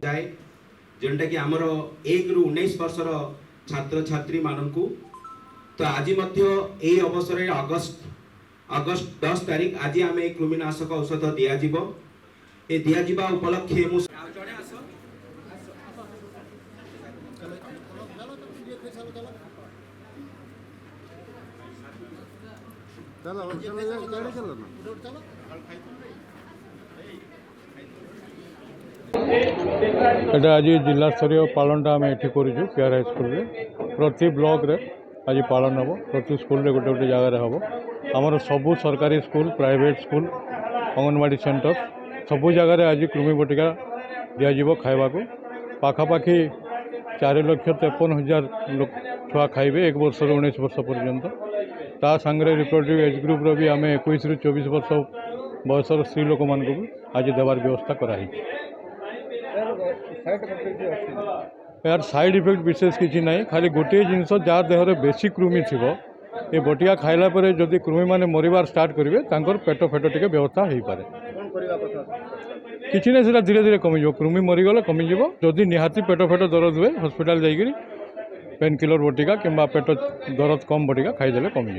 जाए जोटा कि आमर 1 ରୁ 19 वर्षर छात्र छात्री मानू तो आज यही अवसर अगस्ट 10 तारीख आज आम कृमिनाशक औषध दिज्व ए दिज्वा उपलक्षे এটা आज जिला स्तरीय पालनटा आम ये करूँ पीआर हाईस्कल प्रति ब्लॉक रे आज पालन हम प्रति स्कूल रे गोटे गोटे जगार हम आमर सबू सरकारी school private school anganwadi centre सबू जगार आज कृमि बटिका दिज्व खावा पाखापाखि 4,53,000 छुआ खाइबे 1 वर्ष 19 वर्ष पर्यंत ता सांगे रिप्रोडक्टिव एज ग्रुप रो भी आम 21 ରୁ 24 वर्ष बयसर स्त्री लोक मान आज देवार व्यवस्था कराई। यार साइड इफेक्ट विशेष किसी ना खाली गोटे जिनस जार देह बेसी कृमि थी ये बटिया खाइला जदि कृमि मैंने मरबार स्टार्ट करेंगे पेट फेट टी व्यवस्था हो पाए किसी ना से धीरे धीरे कमिज कृमि मरीगले कमिज जदि निहाती पेट फेट दरद हुए हॉस्पिटल जाइए पेन किलर बटिका कि पेट दरद कम बटिका खाईदे कमिज।